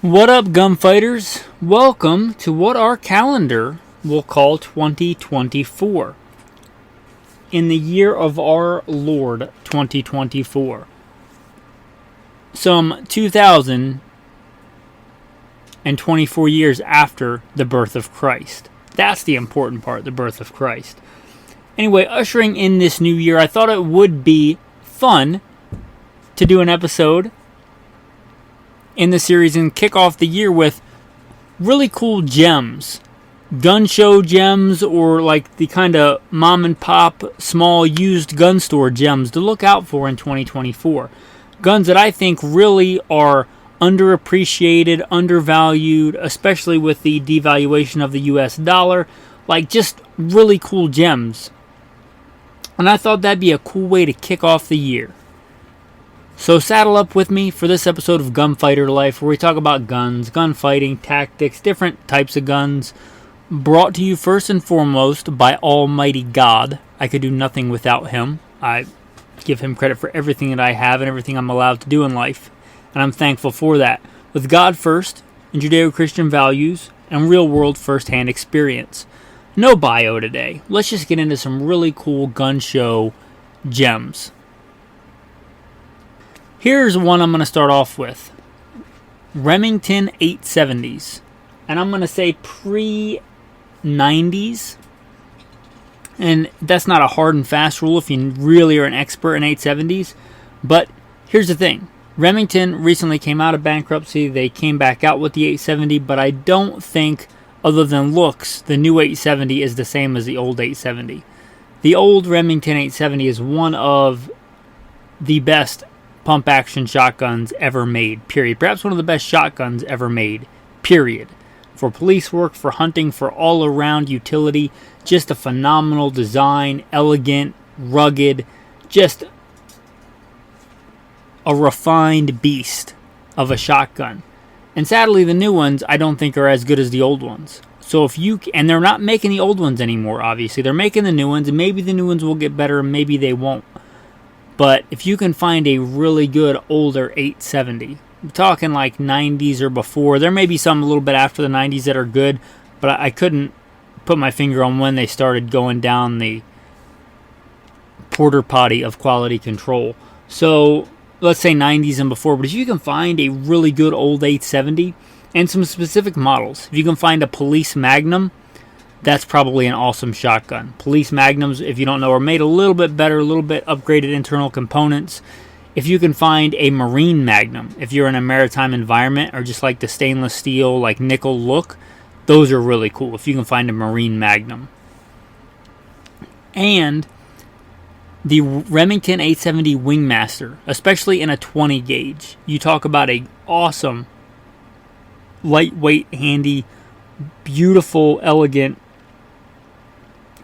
What up, gunfighters? Welcome to what our calendar will call 2024. In the year of our Lord, 2024. Some 2,024 years after the birth of Christ. That's the important part, the birth of Christ. Anyway, ushering in this new year, I thought it would be fun to do an episode in the series and kick off the year with really cool gems. Gun show gems, or like the kind of mom and pop small used gun store gems to look out for in 2024. Guns that I think really are underappreciated, undervalued, especially with the devaluation of the US dollar. Like just really cool gems. And I thought that'd be a cool way to kick off the year. So saddle up with me for this episode of Gunfighter Life, where we talk about guns, gunfighting, tactics, different types of guns, brought to you first and foremost by Almighty God. I could do nothing without Him. I give Him credit for everything that I have and everything I'm allowed to do in life, and I'm thankful for that. With God first, and Judeo-Christian values, and real-world first-hand experience. No bio today. Let's just get into some really cool gun show gems. Here's one I'm going to start off with. Remington 870s. And I'm going to say pre-90s. And that's not a hard and fast rule if you really are an expert in 870s. But here's the thing. Remington recently came out of bankruptcy. They came back out with the 870. But I don't think, other than looks, the new 870 is the same as the old 870. The old Remington 870 is one of the best pump action shotguns ever made, period. Perhaps one of the best shotguns ever made, period. For police work, for hunting, for all around utility, just a phenomenal design, elegant, rugged, just a refined beast of a shotgun. And sadly, the new ones I don't think are as good as the old ones. So and they're not making the old ones anymore, obviously. They're making the new ones, and maybe the new ones will get better, and maybe they won't. But if you can find a really good older 870, I'm talking like 90s or before. There may be some a little bit after the 90s that are good, but I couldn't put my finger on when they started going down the porter potty of quality control. So let's say 90s and before. But if you can find a really good old 870 and some specific models, if you can find a Police Magnum, that's probably an awesome shotgun. Police Magnums, if you don't know, are made a little bit better, a little bit upgraded internal components. If you can find a Marine Magnum, if you're in a maritime environment or just like the stainless steel, like nickel look, those are really cool if you can find a Marine Magnum. And the Remington 870 Wingmaster, especially in a 20 gauge. You talk about a awesome, lightweight, handy, beautiful, elegant,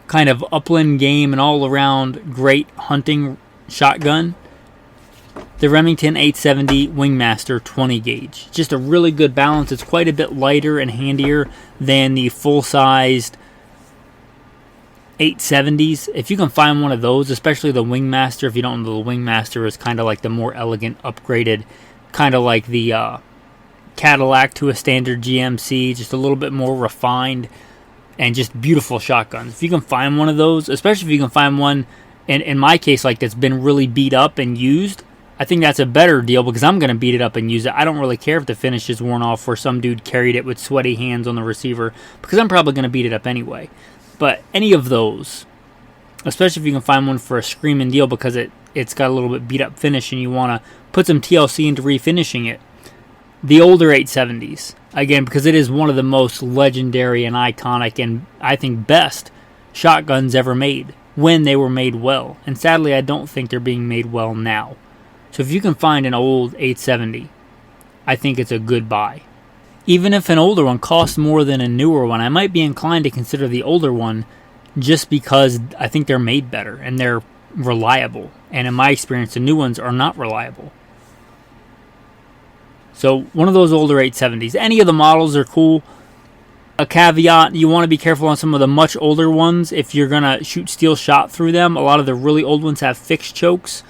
kind of upland game and all around great hunting shotgun. The Remington 870 Wingmaster 20 gauge. Just a really good balance. It's quite a bit lighter and handier than the full-sized 870s. If you can find one of those, especially the Wingmaster, if you don't know, the Wingmaster is kind of like the more elegant, upgraded, kind of like the Cadillac to a standard GMC, just a little bit more refined and just beautiful shotguns. If you can find one of those, especially if you can find one, in my case, like that's been really beat up and used, I think that's a better deal because I'm going to beat it up and use it. I don't really care if the finish is worn off or some dude carried it with sweaty hands on the receiver because I'm probably going to beat it up anyway. But any of those, especially if you can find one for a screaming deal because it's got a little bit beat up finish and you want to put some TLC into refinishing it, the older 870s, again, because it is one of the most legendary and iconic and I think best shotguns ever made when they were made well. And sadly, I don't think they're being made well now. So if you can find an old 870, I think it's a good buy. Even if an older one costs more than a newer one, I might be inclined to consider the older one just because I think they're made better and they're reliable. And in my experience, the new ones are not reliable. So one of those older 870s. Any of the models are cool. A caveat, you want to be careful on some of the much older ones. If you're going to shoot steel shot through them, a lot of the really old ones have fixed chokes.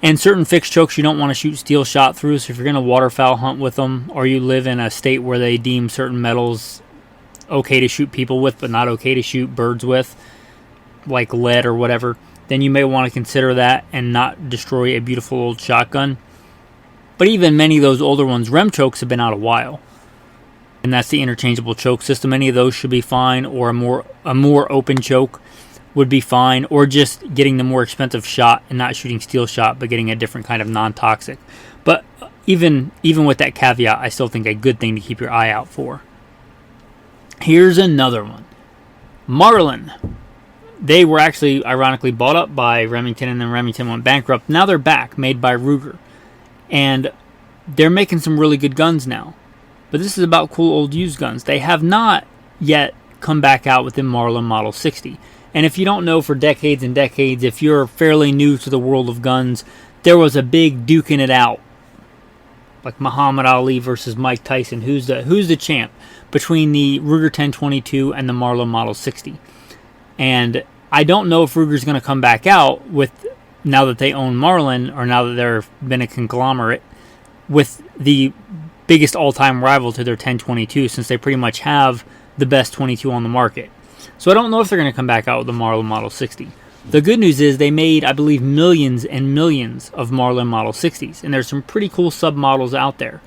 And certain fixed chokes you don't want to shoot steel shot through. So if you're going to waterfowl hunt with them, or you live in a state where they deem certain metals okay to shoot people with, but not okay to shoot birds with, like lead or whatever, then you may want to consider that and not destroy a beautiful old shotgun. But even many of those older ones, rem chokes have been out a while. And that's the interchangeable choke system. Any of those should be fine, or a more open choke would be fine, or just getting the more expensive shot and not shooting steel shot, but getting a different kind of non-toxic. But even with that caveat, I still think a good thing to keep your eye out for. Here's another one. Marlin. They were actually, ironically, bought up by Remington, and then Remington went bankrupt. Now they're back, made by Ruger. And they're making some really good guns now. But this is about cool old used guns. They have not yet come back out with the Marlin Model 60. And if you don't know, for decades and decades, if you're fairly new to the world of guns, there was a big duking it out. Like Muhammad Ali versus Mike Tyson. Who's the champ between the Ruger 1022 and the Marlin Model 60? And I don't know if Ruger's going to come back out with, now that they own Marlin, or now that they've been a conglomerate, with the biggest all-time rival to their 1022, since they pretty much have the best 22 on the market. So I don't know if they're going to come back out with the Marlin Model 60. The good news is they made, I believe, millions and millions of Marlin Model 60s, and there's some pretty cool submodels out there,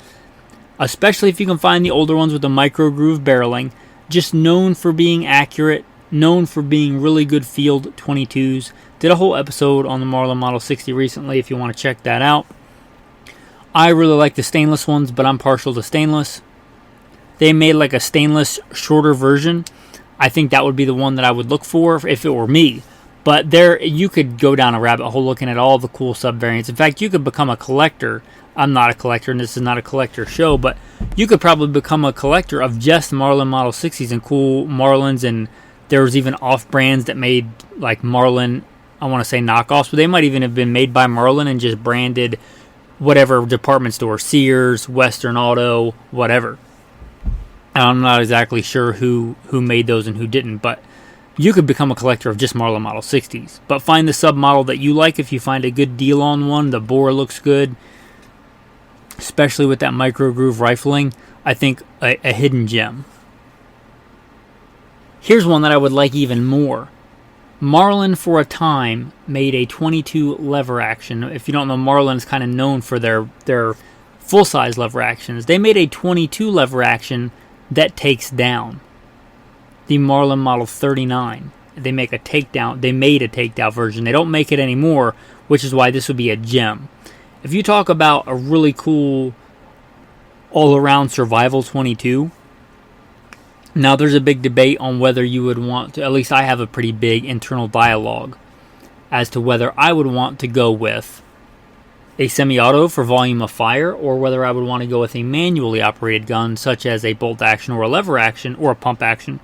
especially if you can find the older ones with the micro groove barreling, just known for being accurate, known for being really good field 22s. Did a whole episode on the Marlin Model 60 recently if you want to check that out. I really like the stainless ones, but I'm partial to stainless. They made like a stainless shorter version. I think that would be the one that I would look for if it were me. But there, you could go down a rabbit hole looking at all the cool sub-variants. In fact, you could become a collector. I'm not a collector, and this is not a collector show, but you could probably become a collector of just Marlin Model 60s and cool Marlins. And there was even off-brands that made like Marlin, I want to say knockoffs, but they might even have been made by Marlin and just branded whatever department store, Sears, Western Auto, whatever. I'm not exactly sure who made those and who didn't, but you could become a collector of just Marlin Model 60s. But find the submodel that you like. If you find a good deal on one, the bore looks good, especially with that micro groove rifling, I think a hidden gem. Here's one that I would like even more. Marlin, for a time, made a 22 lever action. If you don't know, Marlin is kind of known for their full-size lever actions. They made a 22 lever action that takes down. The Marlin Model 39. They made a takedown version. They don't make it anymore, which is why this would be a gem. If you talk about a really cool all-around survival 22, now there's a big debate on whether you would want to, at least I have a pretty big internal dialogue as to whether I would want to go with a semi-auto for volume of fire, or whether I would want to go with a manually operated gun such as a bolt action or a lever action or a pump action,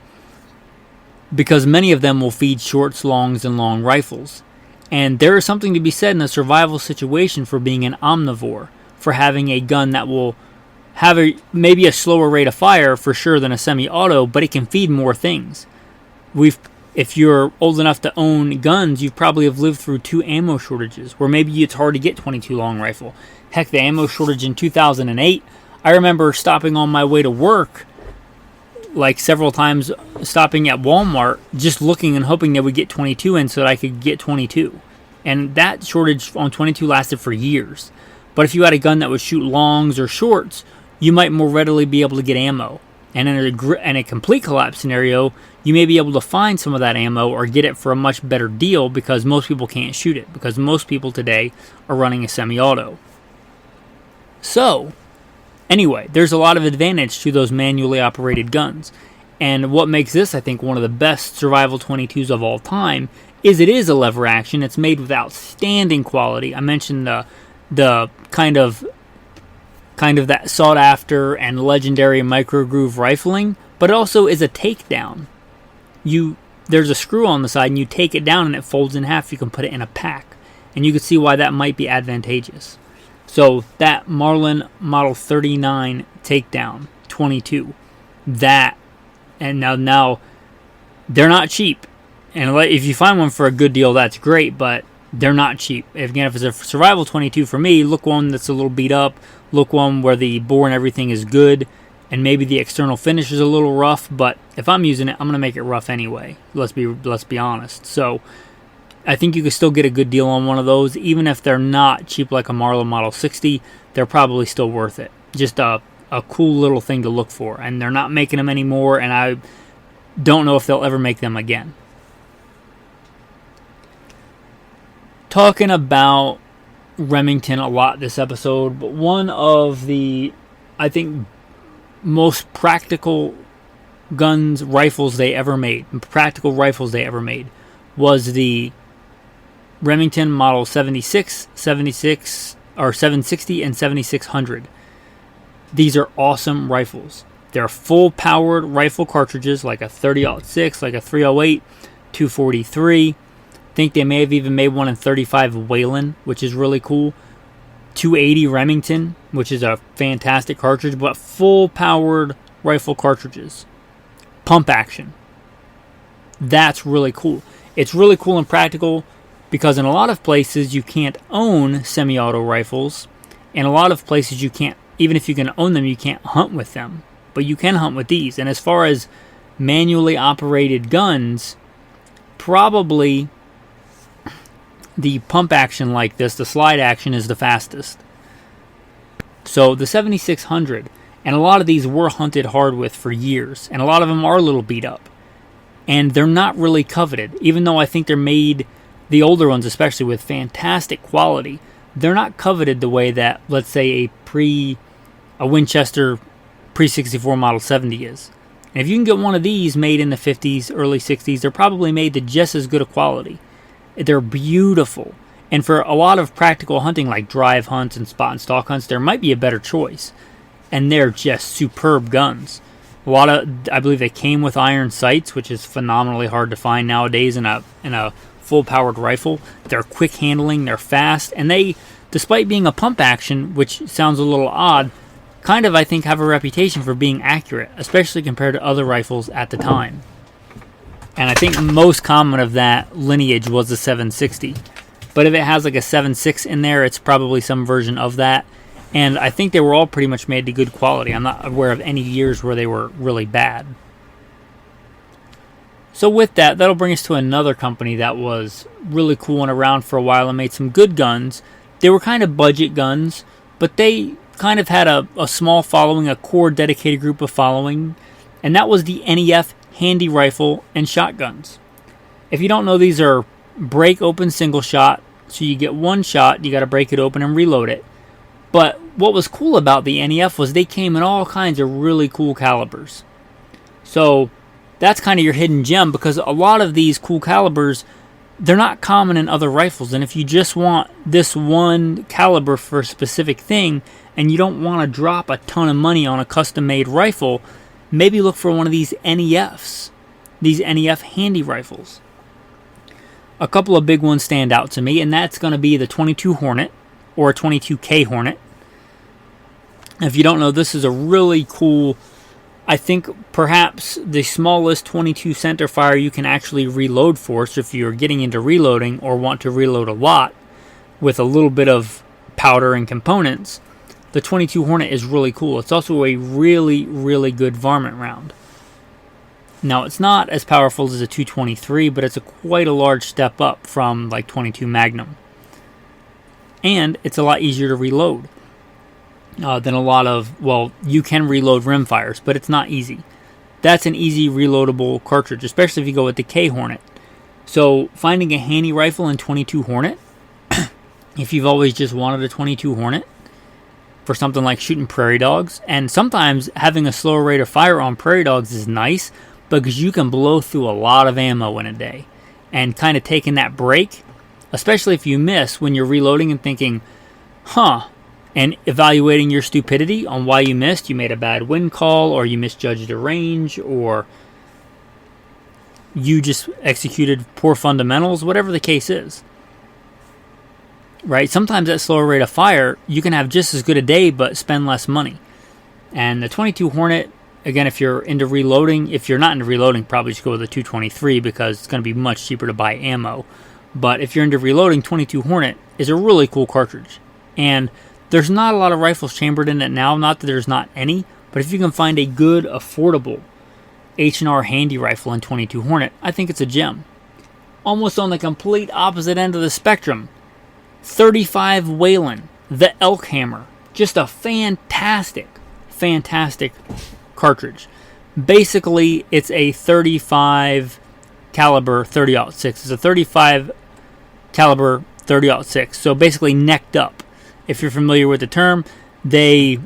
because many of them will feed shorts, longs, and long rifles. And there is something to be said in a survival situation for being an omnivore, for having a gun that will have maybe a slower rate of fire for sure than a semi-auto, but it can feed more things. If you're old enough to own guns, you probably have lived through 2 ammo shortages, where maybe it's hard to get 22 long rifle. Heck, the ammo shortage in 2008, I remember stopping on my way to work, like several times, stopping at Walmart, just looking and hoping they would get 22 in so that I could get 22. And that shortage on 22 lasted for years. But if you had a gun that would shoot longs or shorts, you might more readily be able to get ammo. And in a complete collapse scenario, you may be able to find some of that ammo or get it for a much better deal, because most people can't shoot it, because most people today are running a semi-auto. So, anyway, there's a lot of advantage to those manually operated guns. And what makes this, I think, one of the best survival 22s of all time is it is a lever action. It's made with outstanding quality. I mentioned the kind of that sought after and legendary micro groove rifling, but it also is a takedown. There's a screw on the side and you take it down and it folds in half. You can put it in a pack, and you can see why that might be advantageous. So that Marlin Model 39 takedown 22, that, and now they're not cheap, and if you find one for a good deal, that's great, but they're not cheap. Again, if it's a survival 22 for me, look one that's a little beat up, look one where the bore and everything is good, and maybe the external finish is a little rough, but if I'm using it, I'm going to make it rough anyway. Let's be honest. So I think you can still get a good deal on one of those, even if they're not cheap like a Marlin Model 60, they're probably still worth it. Just a cool little thing to look for, and they're not making them anymore, and I don't know if they'll ever make them again. Talking about Remington a lot this episode, but one of the, I think, most practical rifles they ever made was the Remington Model 76, 76, or 760 and 7600. These are awesome rifles. They're full-powered rifle cartridges, like a 30-06, like a 308, 243. I think they may have even made one in 35 Whelen, which is really cool. 280 Remington, which is a fantastic cartridge, but full-powered rifle cartridges. Pump action. That's really cool. It's really cool and practical because in a lot of places you can't own semi-auto rifles. In a lot of places you can't, even if you can own them, you can't hunt with them. But you can hunt with these. And as far as manually operated guns, probably the pump action like this, the slide action, is the fastest. So the 7600, and a lot of these were hunted hard with for years, and a lot of them are a little beat up. And they're not really coveted, even though I think they're made, the older ones especially, with fantastic quality. They're not coveted the way that, let's say, a Winchester pre-64 Model 70 is. And if you can get one of these made in the 50s, early 60s, they're probably made to just as good a quality. They're beautiful. And for a lot of practical hunting like drive hunts and spot and stalk hunts, there might be a better choice. And they're just superb guns. I believe they came with iron sights, which is phenomenally hard to find nowadays in a full-powered rifle. They're quick handling, they're fast, and they, despite being a pump action, which sounds a little odd, kind of, I think, have a reputation for being accurate, especially compared to other rifles at the time. And I think most common of that lineage was the 760. But if it has like a 7.6 in there, it's probably some version of that. And I think they were all pretty much made to good quality. I'm not aware of any years where they were really bad. So with that, that'll bring us to another company that was really cool and around for a while and made some good guns. They were kind of budget guns, but they kind of had a small following, a core dedicated group of following. And that was the NEF handy rifle and shotguns. If you don't know, these are break open single shot. So you get one shot, you got to break it open and reload it. But what was cool about the NEF was they came in all kinds of really cool calibers. So that's kind of your hidden gem, because a lot of these cool calibers, they're not common in other rifles. And if you just want this one caliber for a specific thing and you don't want to drop a ton of money on a custom made rifle, maybe look for one of these NEFs, these NEF handy rifles. A couple of big ones stand out to me, and that's going to be the 22 Hornet or a 22K Hornet. If you don't know, this is a really cool, I think perhaps the smallest 22 centerfire you can actually reload for. So if you're getting into reloading or want to reload a lot with a little bit of powder and components, the 22 Hornet is really cool. It's also a really, really good varmint round. Now, it's not as powerful as a 223, but it's quite a large step up from like 22 Magnum. And it's a lot easier to reload than a lot of, well, you can reload rimfires, but it's not easy. That's an easy reloadable cartridge, especially if you go with the K Hornet. So finding a handy rifle in 22 Hornet, if you've always just wanted a 22 Hornet for something like shooting prairie dogs, and sometimes having a slower rate of fire on prairie dogs is nice because you can blow through a lot of ammo in a day. And kind of taking that break, especially if you miss when you're reloading and thinking, and evaluating your stupidity on why you missed. You made a bad wind call, or you misjudged a range, or you just executed poor fundamentals, whatever the case is. Right? Sometimes at slower rate of fire, you can have just as good a day, but spend less money. And the 22 Hornet, again, if you're into reloading, if you're not into reloading, probably just go with the 223 because it's going to be much cheaper to buy ammo. But if you're into reloading, 22 Hornet is a really cool cartridge. And there's not a lot of rifles chambered in it now, not that there's not any, but if you can find a good, affordable H&R handy rifle in 22 Hornet, I think it's a gem. Almost on the complete opposite end of the spectrum, 35 Whelen, the Elk Hammer. Just a fantastic cartridge. Basically, it's a 35 caliber 30-06. It's a 35 caliber 30-06. So basically necked up. If you're familiar with the term, they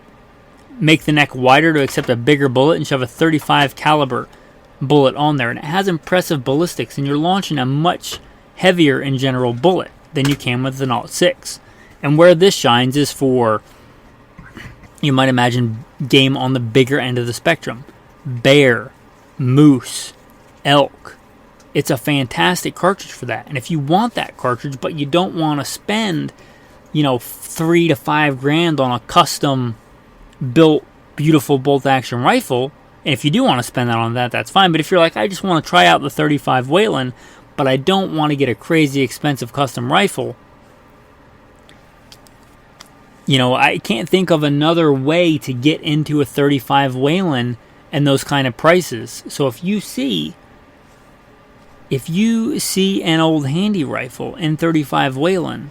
make the neck wider to accept a bigger bullet and shove a 35 caliber bullet on there. And it has impressive ballistics, and you're launching a much heavier in general bullet than you can with the 06. And where this shines is for, you might imagine, game on the bigger end of the spectrum. Bear, moose, elk. It's a fantastic cartridge for that. And if you want that cartridge, but you don't want to spend, $3 to $5 grand on a custom built beautiful bolt action rifle, and if you do want to spend that on that, that's fine. But if you're like, I just want to try out the 35 Whelen, but I don't want to get a crazy expensive custom rifle, I can't think of another way to get into a 35 Whelen and those kind of prices. So if you see an old handy rifle in 35 Whelen,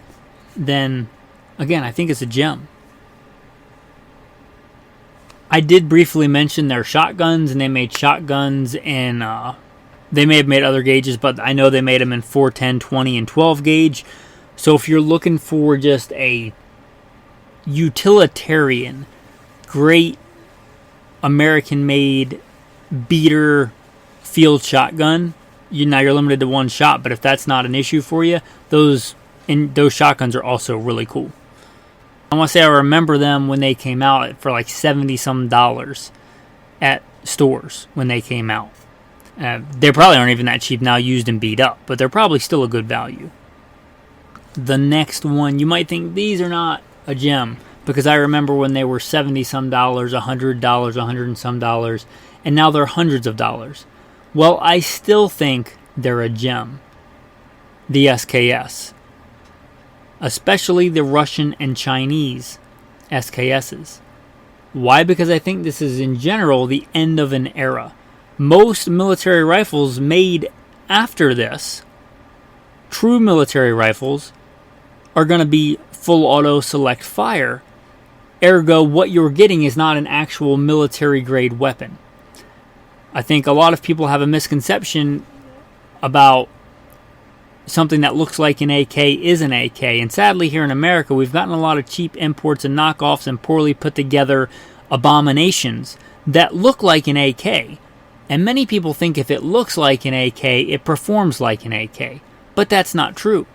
then again, I think it's a gem. I did briefly mention their shotguns, and they made shotguns in, they may have made other gauges, but I know they made them in 4, 10, 20, and 12 gauge. So if you're looking for just a utilitarian, great American-made beater field shotgun, you're limited to one shot. But if that's not an issue for you, those shotguns are also really cool. I want to say I remember them when they came out for like $70-some at stores when they came out. They probably aren't even that cheap now, used and beat up, but they're probably still a good value. The next one, you might think these are not a gem, because I remember when they were $70-some, $100, $100 and some dollars, and now they're hundreds of dollars. Well, I still think they're a gem. The SKS. Especially the Russian and Chinese SKSs. Why? Because I think this is in general the end of an era. Most military rifles made after this, true military rifles, are going to be full auto select fire. Ergo, what you're getting is not an actual military grade weapon. I think a lot of people have a misconception about something that looks like an AK is an AK. And sadly, here in America, we've gotten a lot of cheap imports and knockoffs and poorly put together abominations that look like an AK. And many people think if it looks like an AK, it performs like an AK. But that's not true.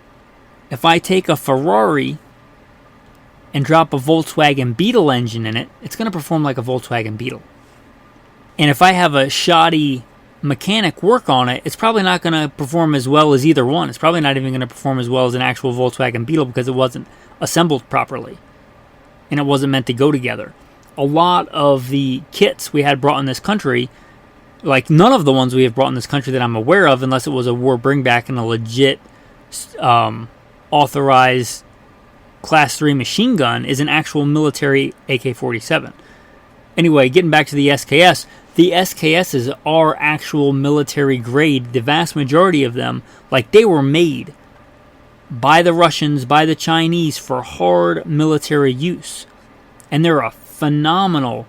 If I take a Ferrari and drop a Volkswagen Beetle engine in it, it's going to perform like a Volkswagen Beetle. And if I have a shoddy mechanic work on it, it's probably not going to perform as well as either one. It's probably not even going to perform as well as an actual Volkswagen Beetle because it wasn't assembled properly. And it wasn't meant to go together. A lot of the kits we had brought in this country, like none of the ones we have brought in this country that I'm aware of, unless it was a war bringback and a legit authorized Class 3 machine gun, is an actual military AK-47. Anyway, getting back to the SKS, the SKSs are actual military grade. The vast majority of them, like they were made by the Russians, by the Chinese for hard military use. And they're a phenomenally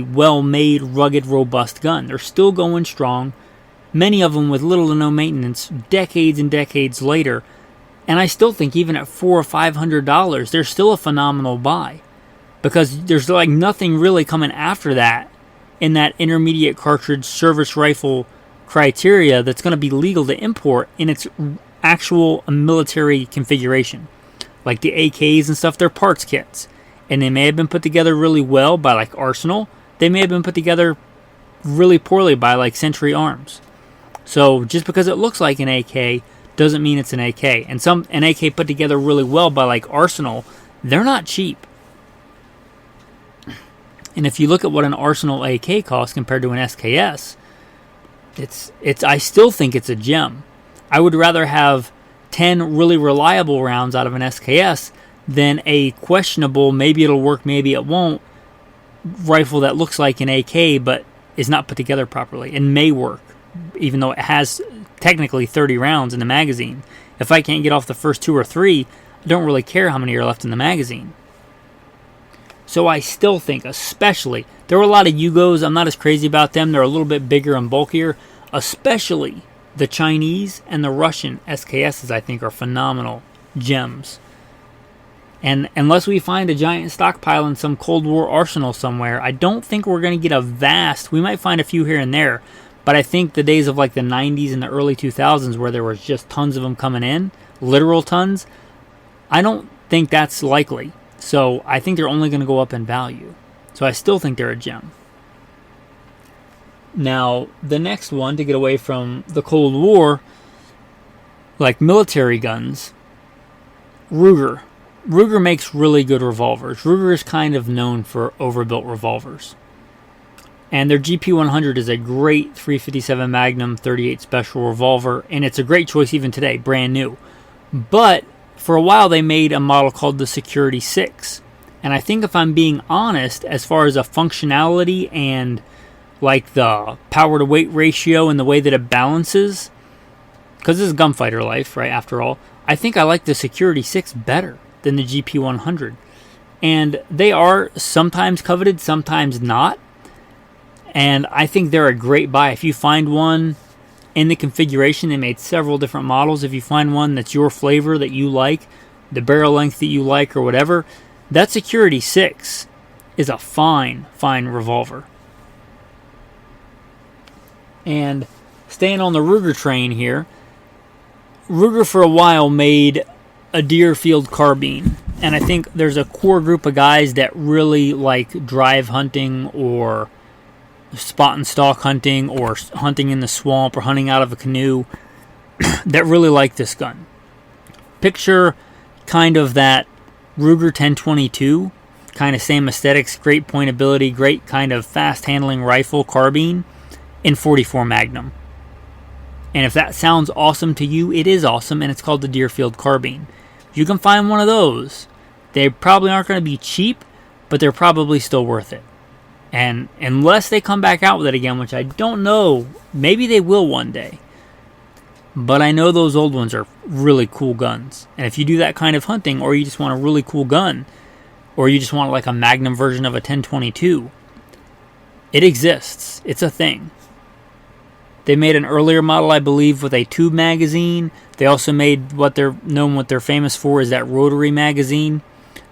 well-made, rugged, robust gun. They're still going strong, many of them with little to no maintenance, decades and decades later. And I still think even at $400 or $500, they're still a phenomenal buy. Because there's like nothing really coming after that in that intermediate cartridge service rifle criteria that's going to be legal to import in its actual military configuration. Like the AKs and stuff, they're parts kits. And they may have been put together really well by like Arsenal. They may have been put together really poorly by like Century Arms. So just because it looks like an AK doesn't mean it's an AK. And an AK put together really well by like Arsenal, they're not cheap. And if you look at what an Arsenal AK costs compared to an SKS, I still think it's a gem. I would rather have 10 really reliable rounds out of an SKS than a questionable, maybe it'll work, maybe it won't, rifle that looks like an AK but is not put together properly and may work, even though it has technically 30 rounds in the magazine. If I can't get off the first 2 or 3, I don't really care how many are left in the magazine. So I still think, especially, there were a lot of Yugos, I'm not as crazy about them, they're a little bit bigger and bulkier, especially the Chinese and the Russian SKSs I think are phenomenal gems. And unless we find a giant stockpile in some Cold War arsenal somewhere, I don't think we're going to get a vast, we might find a few here and there, but I think the days of like the 90s and the early 2000s where there was just tons of them coming in, literal tons, I don't think that's likely. So I think they're only going to go up in value. So I still think they're a gem. Now, the next one, to get away from the Cold War, like military guns, Ruger. Ruger makes really good revolvers. Ruger is kind of known for overbuilt revolvers. And their GP100 is a great 357 Magnum 38 Special revolver, and it's a great choice even today, brand new. But for a while they made a model called the Security 6. And I think if I'm being honest, as far as a functionality and like the power to weight ratio and the way that it balances, because this is gunfighter life, right, after all, I think I like the Security 6 better than the GP100. And they are sometimes coveted, sometimes not. And I think they're a great buy. If you find one in the configuration, they made several different models. If you find one that's your flavor, that you like, the barrel length that you like or whatever, that Security 6 is a fine, fine revolver. And staying on the Ruger train here, Ruger for a while made a Deerfield carbine. And I think there's a core group of guys that really like drive hunting or spot and stalk hunting or hunting in the swamp or hunting out of a canoe that really like this gun. Picture kind of that Ruger 1022, kind of same aesthetics, great pointability, great kind of fast handling rifle carbine in 44 Magnum. And if that sounds awesome to you, it is awesome, and it's called the Deerfield carbine. If you can find one of those, they probably aren't going to be cheap, but they're probably still worth it. And unless they come back out with it again, which I don't know, maybe they will one day. But I know those old ones are really cool guns. And if you do that kind of hunting, or you just want a really cool gun, or you just want like a Magnum version of a 1022, it exists. It's a thing. They made an earlier model, I believe, with a tube magazine. They also made what they're famous for is that rotary magazine.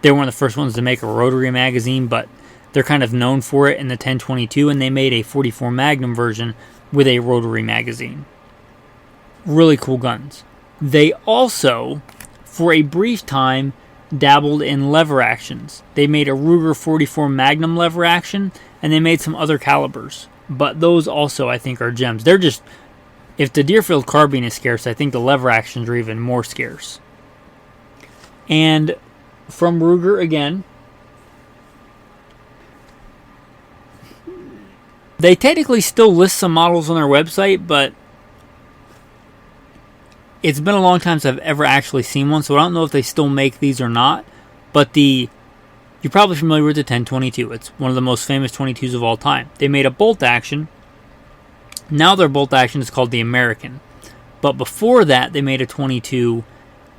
They weren't the first ones to make a rotary magazine, but they're kind of known for it in the 1022, and they made a 44 Magnum version with a rotary magazine. Really cool guns. They also, for a brief time, dabbled in lever actions. They made a Ruger 44 Magnum lever action, and they made some other calibers. But those also, I think, are gems. They're just, if the Deerfield carbine is scarce, I think the lever actions are even more scarce. And from Ruger again, they technically still list some models on their website, but it's been a long time since I've ever actually seen one, so I don't know if they still make these or not. But you're probably familiar with the 1022. It's one of the most famous 22s of all time. They made a bolt action. Now their bolt action is called the American. But before that, they made a 22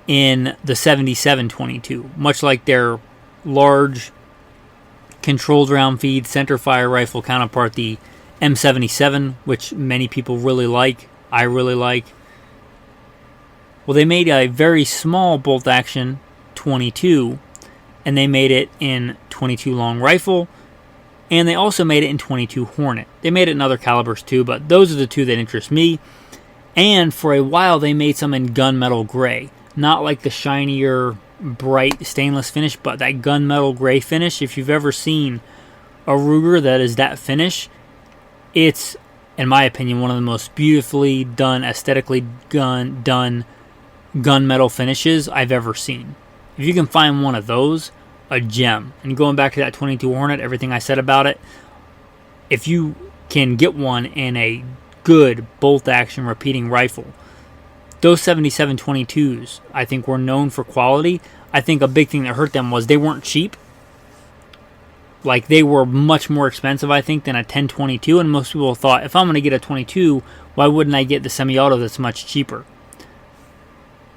in the 77 22, much like their large controlled round feed centerfire rifle counterpart, the M77, which many people really like. I really like. Well, they made a very small bolt action 22, and they made it in 22 long rifle, and they also made it in 22 Hornet. They made it in other calibers too, but those are the two that interest me. And for a while, they made some in gunmetal gray. Not like the shinier, bright stainless finish, but that gunmetal gray finish. If you've ever seen a Ruger that is that finish, it's, in my opinion, one of the most beautifully done, aesthetically done gunmetal finishes I've ever seen. If you can find one of those, a gem. And going back to that 22 Hornet, everything I said about it, if you can get one in a good bolt action repeating rifle, those 7722s, I think, were known for quality. I think a big thing that hurt them was they weren't cheap. Like, they were much more expensive, I think, than a 1022, and most people thought, if I'm going to get a 22, why wouldn't I get the semi-auto that's much cheaper?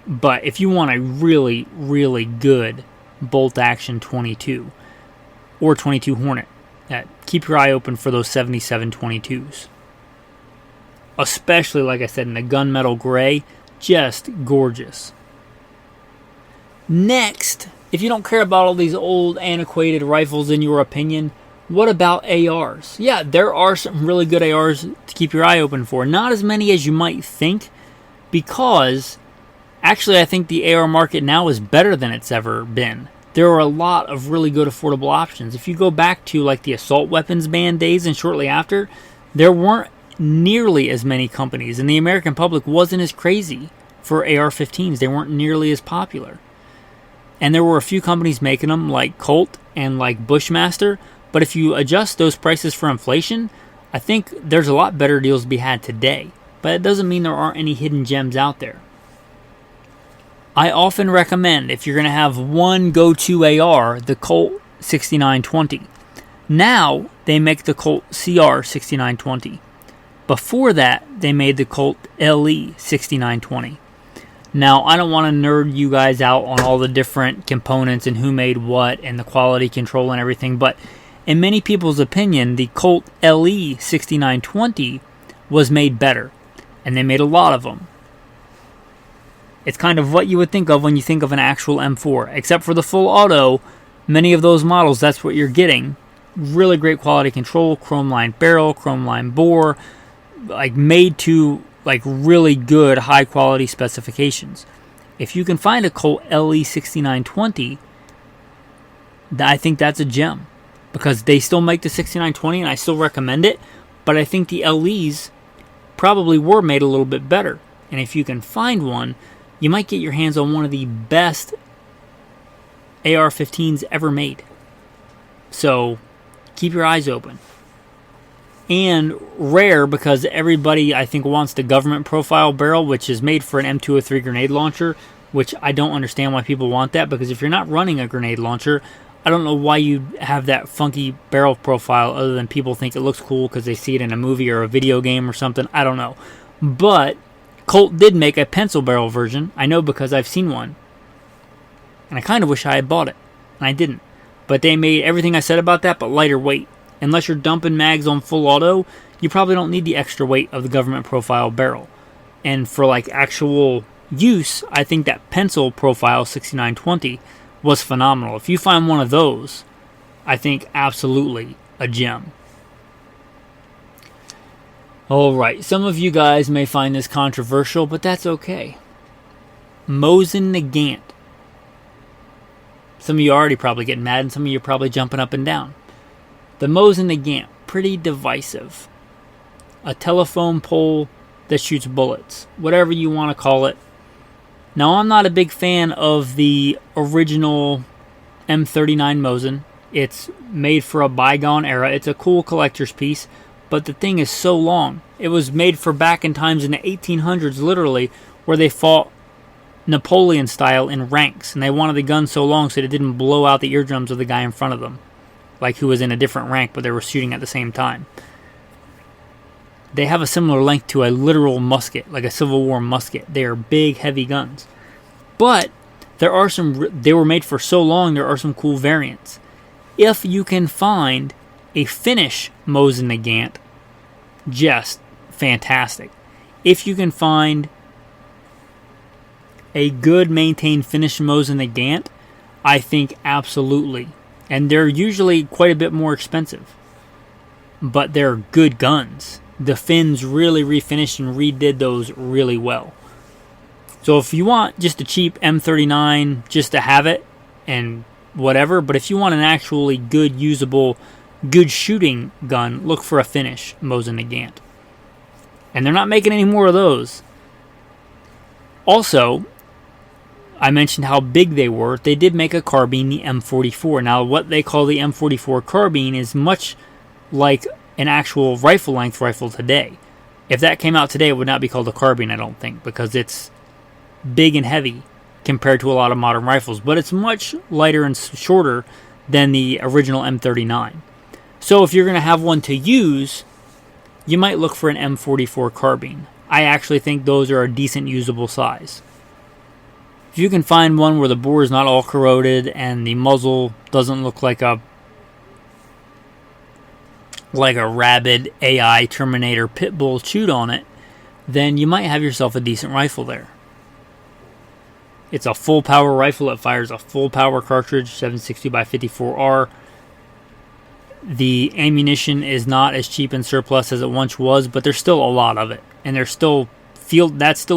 But if you want a really, really good bolt-action 22, or 22 Hornet, keep your eye open for those 7722s. Especially, like I said, in the gunmetal gray, just gorgeous. Next, if you don't care about all these old antiquated rifles in your opinion, what about ARs? Yeah, there are some really good ARs to keep your eye open for. Not as many as you might think, because actually I think the AR market now is better than it's ever been. There are a lot of really good affordable options. If you go back to like the assault weapons ban days and shortly after, there weren't nearly as many companies, and the American public wasn't as crazy for AR-15s. They weren't nearly as popular. And there were a few companies making them, like Colt and like Bushmaster. But if you adjust those prices for inflation, I think there's a lot better deals to be had today. But it doesn't mean there aren't any hidden gems out there. I often recommend, if you're going to have one go-to AR, the Colt 6920. Now, they make the Colt CR 6920. Before that, they made the Colt LE 6920. Now, I don't want to nerd you guys out on all the different components and who made what and the quality control and everything, but in many people's opinion, the Colt LE 6920 was made better, and they made a lot of them. It's kind of what you would think of when you think of an actual M4, except for the full auto. Many of those models, that's what you're getting. Really great quality control, chrome lined barrel, chrome lined bore, like made to like really good high quality specifications. If you can find a Colt LE 6920, I think that's a gem, because they still make the 6920 and I still recommend it, but I think the LEs probably were made a little bit better. And if you can find one, you might get your hands on one of the best AR-15s ever made. So keep your eyes open. And rare, because everybody, I think, wants the government profile barrel, which is made for an M203 grenade launcher, which I don't understand why people want that, because if you're not running a grenade launcher, I don't know why you have that funky barrel profile, other than people think it looks cool because they see it in a movie or a video game or something. I don't know. But Colt did make a pencil barrel version. I know because I've seen one. And I kind of wish I had bought it. And I didn't. But they made everything I said about that, but lighter weight. Unless you're dumping mags on full auto, you probably don't need the extra weight of the government profile barrel. And for like actual use, I think that pencil profile 6920 was phenomenal. If you find one of those, I think absolutely a gem. Alright, some of you guys may find this controversial, but that's okay. Mosin Nagant. Some of you are already probably getting mad, and some of you are probably jumping up and down. The Mosin Nagant, pretty divisive. A telephone pole that shoots bullets. Whatever you want to call it. Now, I'm not a big fan of the original M39 Mosin. It's made for a bygone era. It's a cool collector's piece, but the thing is so long. It was made for back in times in the 1800s, literally, where they fought Napoleon style in ranks, and they wanted the gun so long so it didn't blow out the eardrums of the guy in front of them, like who was in a different rank, but they were shooting at the same time. They have a similar length to a literal musket, like a Civil War musket. They are big, heavy guns. But there are they were made for so long, there are some cool variants. If you can find a Finnish Mosin Nagant, just fantastic. If you can find a good maintained Finnish Mosin Nagant, I think absolutely. And they're usually quite a bit more expensive. But they're good guns. The Finns really refinished and redid those really well. So if you want just a cheap M39 just to have it and whatever, but if you want an actually good, usable, good shooting gun, look for a Finnish Mosin Nagant. And they're not making any more of those. Also, I mentioned how big they were. They did make a carbine, the M44. Now, what they call the M44 carbine is much like an actual rifle-length rifle today. If that came out today, it would not be called a carbine, I don't think, because it's big and heavy compared to a lot of modern rifles, but it's much lighter and shorter than the original M39. So if you're going to have one to use, you might look for an M44 carbine. I actually think those are a decent usable size. If you can find one where the bore is not all corroded and the muzzle doesn't look like a rabid AI Terminator pit bull chewed on it, then you might have yourself a decent rifle there. It's a full power rifle. It fires a full power cartridge, 760 by 54R. The ammunition is not as cheap and surplus as it once was, but there's still a lot of it, and that's still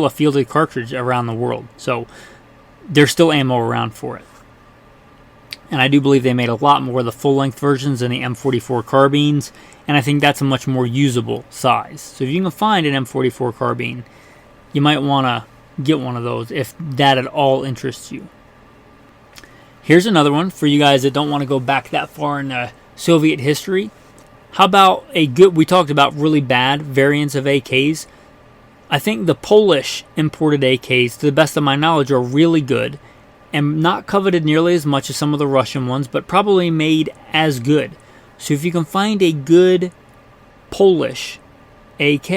a fielded cartridge around the world. So there's still ammo around for it. And I do believe they made a lot more of the full-length versions than the M44 carbines, and I think that's a much more usable size. So if you can find an M44 carbine, you might want to get one of those if that at all interests you. Here's another one for you guys that don't want to go back that far in Soviet history. How about we talked about really bad variants of AKs. I think the Polish imported AKs, to the best of my knowledge, are really good and not coveted nearly as much as some of the Russian ones, but probably made as good. So if you can find a good Polish AK,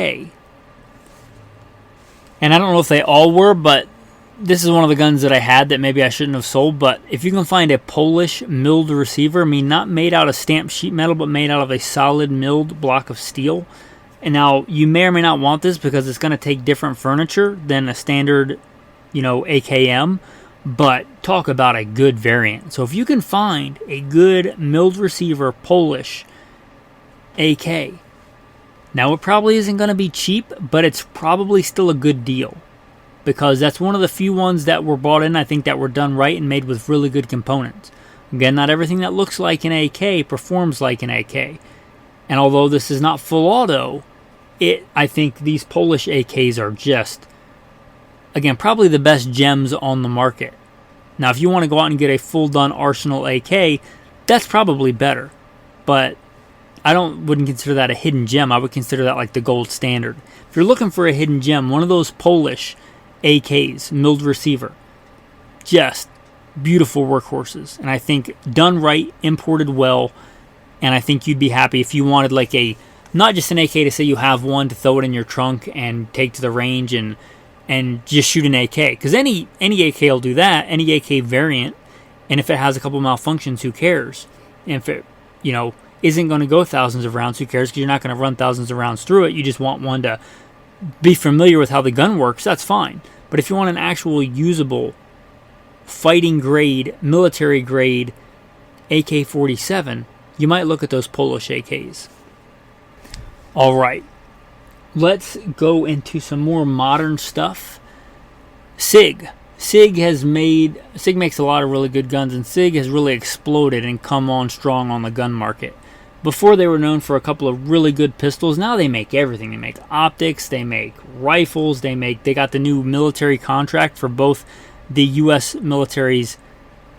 and I don't know if they all were, but this is one of the guns that I had that maybe I shouldn't have sold, but if you can find a Polish milled receiver, not made out of stamped sheet metal, but made out of a solid milled block of steel. And now, you may or may not want this because it's going to take different furniture than a standard, AKM, but talk about a good variant. So if you can find a good milled receiver Polish AK, now it probably isn't going to be cheap, but it's probably still a good deal because that's one of the few ones that were bought in, I think, that were done right and made with really good components. Again, not everything that looks like an AK performs like an AK. And although this is not full auto, I think these Polish AKs are just, again, probably the best gems on the market. Now, if you want to go out and get a full-done Arsenal AK, that's probably better. But I wouldn't consider that a hidden gem. I would consider that like the gold standard. If you're looking for a hidden gem, one of those Polish AKs, milled receiver, just beautiful workhorses. And I think done right, imported well, and I think you'd be happy if you wanted like not just an AK to say you have one to throw it in your trunk and take to the range and just shoot an AK. Because any AK will do that, any AK variant, and if it has a couple malfunctions, who cares? And if it, isn't going to go thousands of rounds, who cares? Because you're not going to run thousands of rounds through it. You just want one to be familiar with how the gun works, that's fine. But if you want an actual usable, fighting grade, military grade AK-47, you might look at those Polish AKs. Alright, let's go into some more modern stuff. SIG. SIG makes a lot of really good guns, and SIG has really exploded and come on strong on the gun market. Before, they were known for a couple of really good pistols. Now they make everything. They make optics, they make rifles, they got the new military contract for both the U.S. military's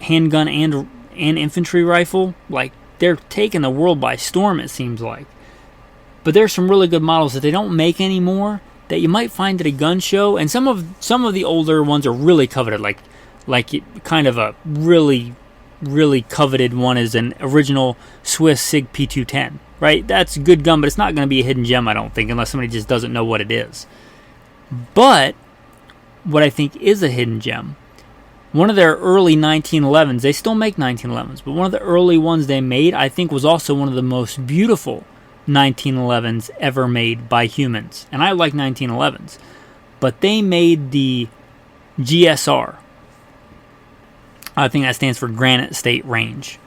handgun and infantry rifle. Like, they're taking the world by storm, it seems like. But there's some really good models that they don't make anymore that you might find at a gun show, and some of the older ones are really coveted. Like kind of a really, really coveted one is an original Swiss SIG P210. Right? That's a good gun, but it's not going to be a hidden gem, I don't think, unless somebody just doesn't know what it is. But what I think is a hidden gem, one of their early 1911s, they still make 1911s, but one of the early ones they made, I think, was also one of the most beautiful 1911s ever made by humans. And I like 1911s. But they made the GSR. I think that stands for Granite State Range.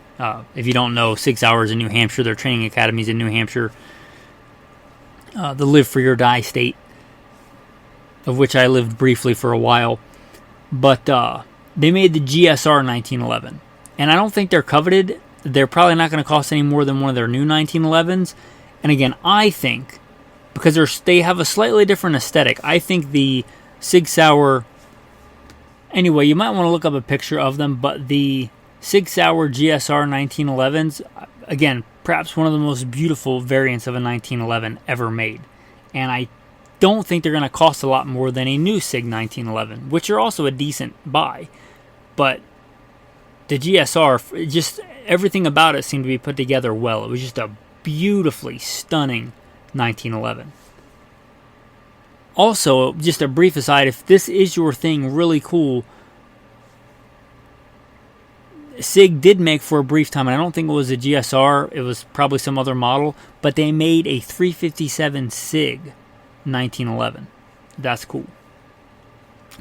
If you don't know, 6 hours in New Hampshire, their training academies in New Hampshire. The Live Free or Die state, of which I lived briefly for a while. But they made the GSR 1911. And I don't think they're coveted. They're probably not going to cost any more than one of their new 1911s. And again, I think, because they have a slightly different aesthetic, I think the Sig Sauer, anyway, you might want to look up a picture of them, but the Sig Sauer GSR 1911s, again, perhaps one of the most beautiful variants of a 1911 ever made. And I don't think they're going to cost a lot more than a new SIG 1911, which are also a decent buy. But the GSR, just everything about it seemed to be put together well. It was just a beautifully stunning 1911. Also, just a brief aside, if this is your thing, really cool, SIG did make for a brief time, and I don't think it was a GSR, it was probably some other model, but they made a 357 SIG 1911. That's cool.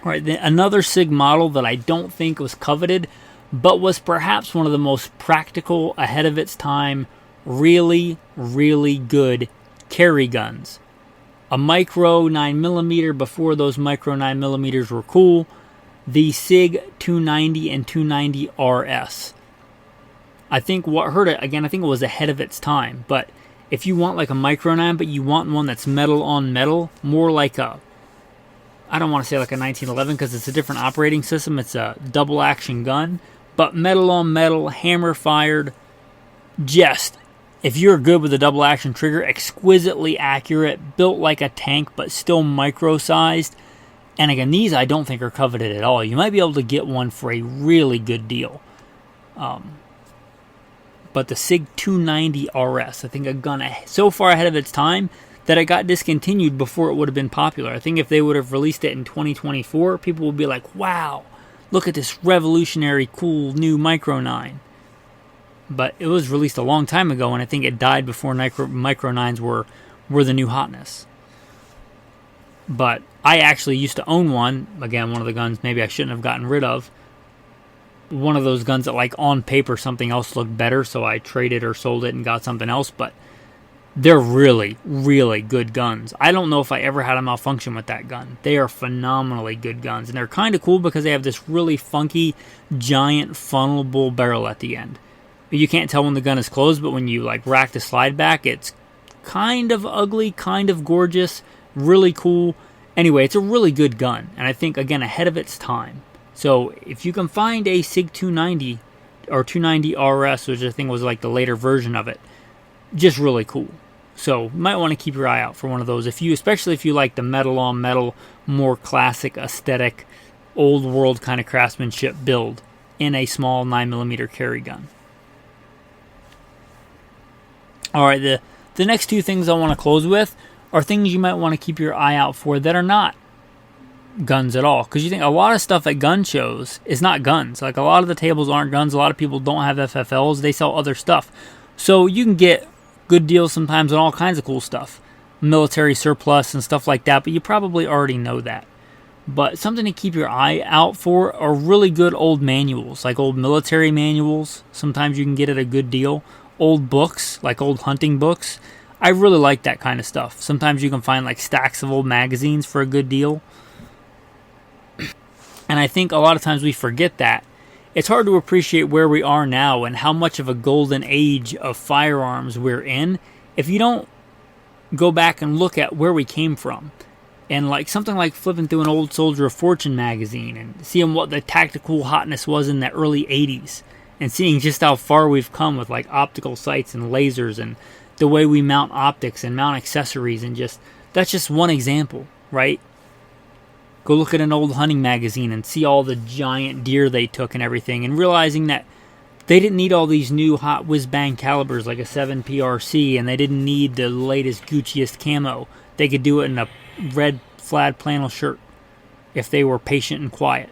Alright, another SIG model that I don't think was coveted, but was perhaps one of the most practical, ahead of its time, really, really good carry guns. A micro 9mm before those micro 9mm were cool. The SIG 290 and 290 RS. I think what hurt it, again, I think it was ahead of its time. But if you want like a micro 9, but you want one that's metal on metal, more like a, I don't want to say like a 1911 because it's a different operating system. It's a double action gun. But metal on metal, hammer fired, just, if you're good with a double action trigger, exquisitely accurate, built like a tank, but still micro sized. And again, these I don't think are coveted at all. You might be able to get one for a really good deal. But the SIG 290 RS, I think a gun so far ahead of its time that it got discontinued before it would have been popular. I think if they would have released it in 2024, people would be like, wow, look at this revolutionary, cool, new Micro 9. But it was released a long time ago, and I think it died before Micro 9s were the new hotness. But I actually used to own one. Again, one of the guns maybe I shouldn't have gotten rid of. One of those guns that, like, on paper something else looked better, so I traded or sold it and got something else. But they're really, really good guns. I don't know if I ever had a malfunction with that gun. They are phenomenally good guns. And they're kind of cool because they have this really funky, giant, funnelable barrel at the end. You can't tell when the gun is closed, but when you, like, rack the slide back, it's kind of ugly, kind of gorgeous, really cool. Anyway, it's a really good gun, and I think, again, ahead of its time. So if you can find a SIG 290 or 290 RS, which I think was like the later version of it, just really cool. So you might want to keep your eye out for one of those, especially if you like the metal on metal, more classic aesthetic, old world kind of craftsmanship build in a small 9mm carry gun. All right, the next two things I want to close with are things you might want to keep your eye out for that are not guns at all. Because you think a lot of stuff at gun shows is not guns. Like, a lot of the tables aren't guns. A lot of people don't have FFLs. They sell other stuff. So you can get good deals sometimes on all kinds of cool stuff. Military surplus and stuff like that. But you probably already know that. But something to keep your eye out for are really good old manuals. Like old military manuals. Sometimes you can get at a good deal. Old books, like old hunting books. I really like that kind of stuff. Sometimes you can find like stacks of old magazines for a good deal. And I think a lot of times we forget that. It's hard to appreciate where we are now and how much of a golden age of firearms we're in if you don't go back and look at where we came from. And like something like flipping through an old Soldier of Fortune magazine and seeing what the tactical hotness was in the early 80s. And seeing just how far we've come with like optical sights and lasers and the way we mount optics and mount accessories, and just that's just one example, right? Go look at an old hunting magazine and see all the giant deer they took and everything, and realizing that they didn't need all these new hot whiz-bang calibers like a 7 PRC, and they didn't need the latest Gucciest camo. They could do it in a red flat flannel shirt if they were patient and quiet.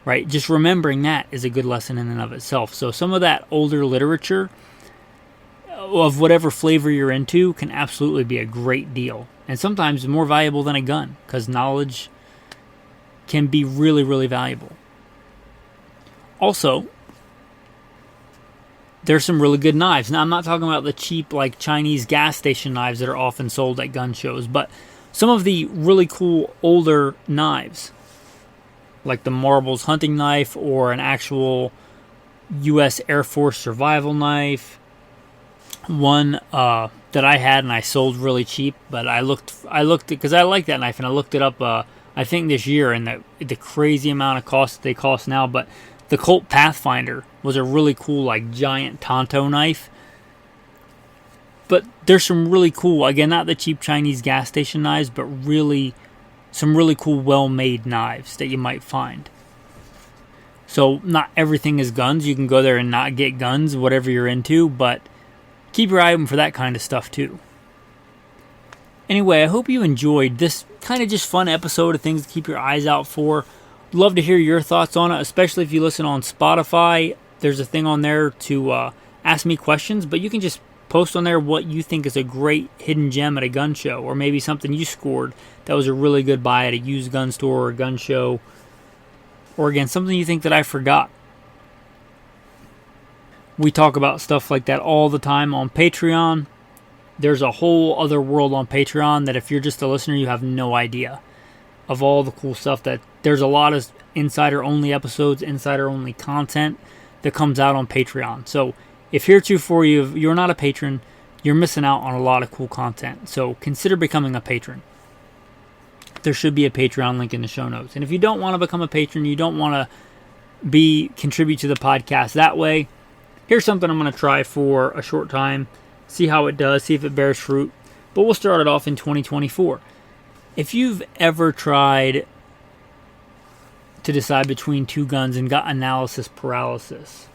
Right? Just remembering that is a good lesson in and of itself. So some of that older literature of whatever flavor you're into can absolutely be a great deal. And sometimes more valuable than a gun, because knowledge can be really, really valuable. Also, there's some really good knives. Now, I'm not talking about the cheap, like, Chinese gas station knives that are often sold at gun shows, but some of the really cool older knives, like the Marbles hunting knife or an actual U.S. Air Force survival knife. One that I had and I sold really cheap, but I looked because I like that knife, and I looked it up I think this year, and the crazy amount of cost they cost now. But the Colt Pathfinder was a really cool, like, giant Tonto knife. But there's some really cool, again, not the cheap Chinese gas station knives, but really some really cool well-made knives that you might find. So not everything is guns. You can go there and not get guns, whatever you're into, but keep your eye open for that kind of stuff too. Anyway, I hope you enjoyed this kind of just fun episode of things to keep your eyes out for. Love to hear your thoughts on it, especially if you listen on Spotify. There's a thing on there to ask me questions, but you can just post on there what you think is a great hidden gem at a gun show, or maybe something you scored that was a really good buy at a used gun store or a gun show, or again, something you think that I forgot. We talk about stuff like that all the time on Patreon. There's a whole other world on Patreon that if you're just a listener, you have no idea of all the cool stuff. That there's a lot of insider-only episodes, insider-only content that comes out on Patreon. So if heretofore you're not a patron, you're missing out on a lot of cool content. So consider becoming a patron. There should be a Patreon link in the show notes. And if you don't want to become a patron, you don't want to contribute to the podcast that way, here's something I'm going to try for a short time, see how it does, see if it bears fruit. But we'll start it off in 2024. If you've ever tried to decide between two guns and got analysis paralysis,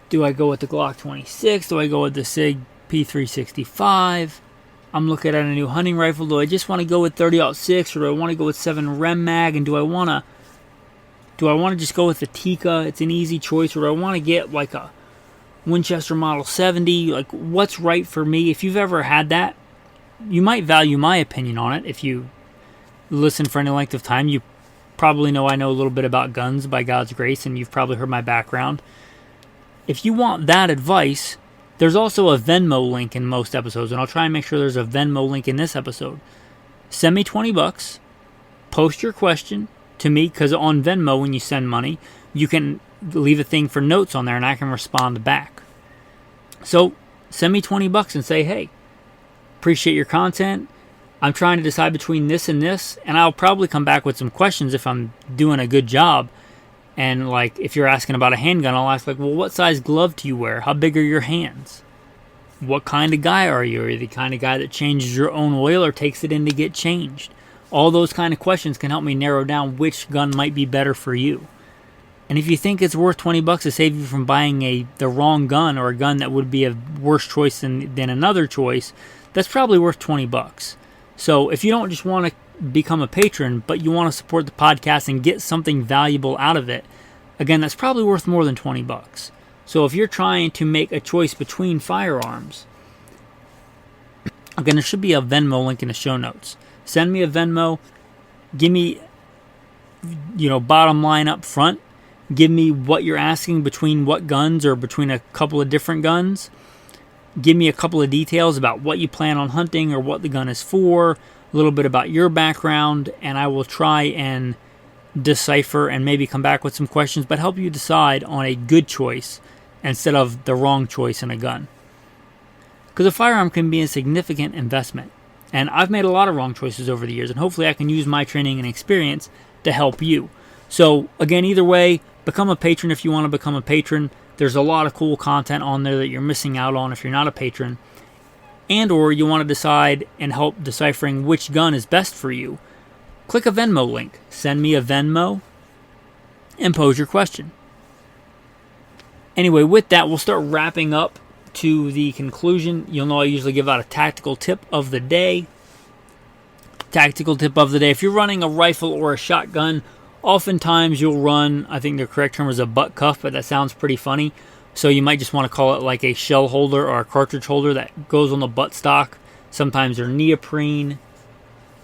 do I go with the Glock 26? Do I go with the SIG P365? I'm looking at a new hunting rifle. Do I just want to go with 30-06, or do I want to go with 7 Rem Mag? And do I want to just go with the Tikka? It's an easy choice. Or do I want to get like a Winchester Model 70? Like, what's right for me? If you've ever had that, you might value my opinion on it. If you listen for any length of time, you probably know I know a little bit about guns by God's grace, and you've probably heard my background. If you want that advice, there's also a Venmo link in most episodes, and I'll try and make sure there's a Venmo link in this episode. Send me $20, post your question to me, because on Venmo, when you send money, you can leave a thing for notes on there, and I can respond back. So send me $20 and say, hey, appreciate your content. I'm trying to decide between this and this, and I'll probably come back with some questions if I'm doing a good job. And like, if you're asking about a handgun, I'll ask like, well, what size glove do you wear? How big are your hands? What kind of guy are you? Are you the kind of guy that changes your own oil or takes it in to get changed? All those kind of questions can help me narrow down which gun might be better for you. And if you think it's worth $20 to save you from buying the wrong gun, or a gun that would be a worse choice than another choice, that's probably worth $20. So if you don't just want to become a patron, but you want to support the podcast and get something valuable out of it, again, that's probably worth more than $20. So if you're trying to make a choice between firearms, again, there should be a Venmo link in the show notes. Send me a Venmo. Give me, bottom line up front. Give me what you're asking between what guns, or between a couple of different guns. Give me a couple of details about what you plan on hunting or what the gun is for, a little bit about your background, and I will try and decipher and maybe come back with some questions, but help you decide on a good choice instead of the wrong choice in a gun. Because a firearm can be a significant investment, and I've made a lot of wrong choices over the years, and hopefully I can use my training and experience to help you. So again, either way, become a patron if you want to become a patron. There's a lot of cool content on there that you're missing out on if you're not a patron. And or you want to decide and help deciphering which gun is best for you. Click a Venmo link. Send me a Venmo and pose your question. Anyway, with that, we'll start wrapping up to the conclusion. You'll know I usually give out a tactical tip of the day. Tactical tip of the day. If you're running a rifle or a shotgun, oftentimes you'll run, I think the correct term is a butt cuff, but that sounds pretty funny. So you might just want to call it like a shell holder or a cartridge holder that goes on the buttstock. Sometimes they're neoprene.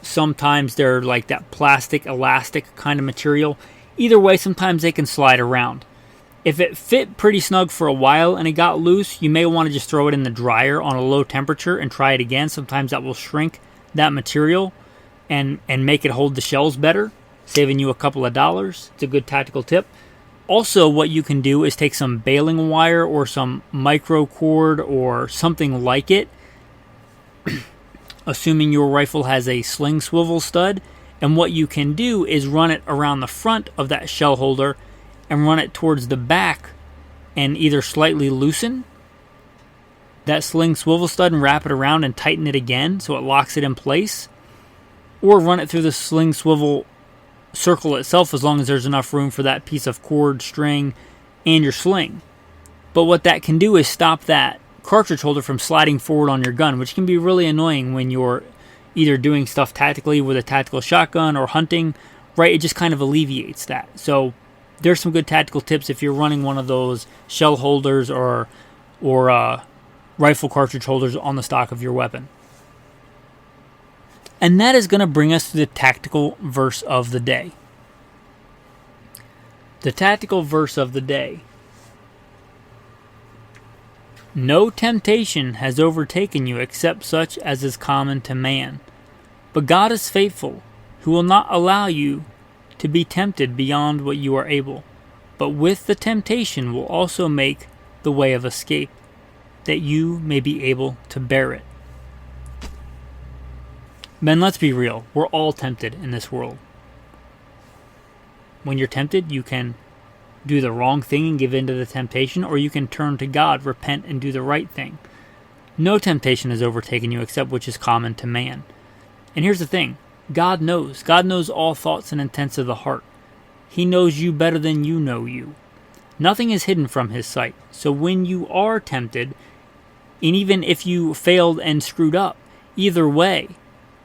Sometimes they're like that plastic, elastic kind of material. Either way, sometimes they can slide around. If it fit pretty snug for a while and it got loose, you may want to just throw it in the dryer on a low temperature and try it again. Sometimes that will shrink that material and make it hold the shells better, saving you a couple of dollars. It's a good tactical tip. Also, what you can do is take some baling wire or some micro cord or something like it, assuming your rifle has a sling swivel stud, and what you can do is run it around the front of that shell holder and run it towards the back and either slightly loosen that sling swivel stud and wrap it around and tighten it again so it locks it in place, or run it through the sling swivel circle itself as long as there's enough room for that piece of cord, string, and your sling. But what that can do is stop that cartridge holder from sliding forward on your gun, which can be really annoying when you're either doing stuff tactically with a tactical shotgun or hunting, right? It just kind of alleviates that. So there's some good tactical tips if you're running one of those shell holders or rifle cartridge holders on the stock of your weapon. And that is going to bring us to the tactical verse of the day. The tactical verse of the day. No temptation has overtaken you except such as is common to man. But God is faithful, who will not allow you to be tempted beyond what you are able, but with the temptation will also make the way of escape, that you may be able to bear it. Men, let's be real. We're all tempted in this world. When you're tempted, you can do the wrong thing and give in to the temptation, or you can turn to God, repent, and do the right thing. No temptation has overtaken you except which is common to man. And here's the thing. God knows. God knows all thoughts and intents of the heart. He knows you better than you know you. Nothing is hidden from His sight. So when you are tempted, and even if you failed and screwed up, either way,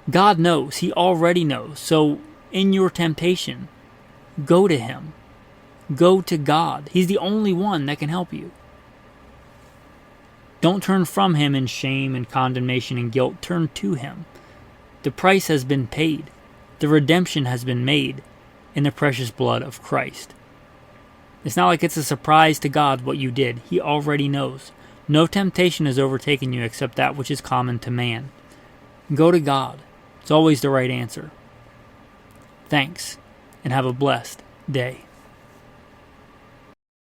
God knows. He already knows. So in your temptation, go to Him. Go to God. He's the only one that can help you. Don't turn from Him in shame and condemnation and guilt. Turn to Him. The price has been paid. The redemption has been made in the precious blood of Christ. It's not like it's a surprise to God what you did. He already knows. No temptation has overtaken you except that which is common to man. Go to God. It's always the right answer. Thanks, and have a blessed day.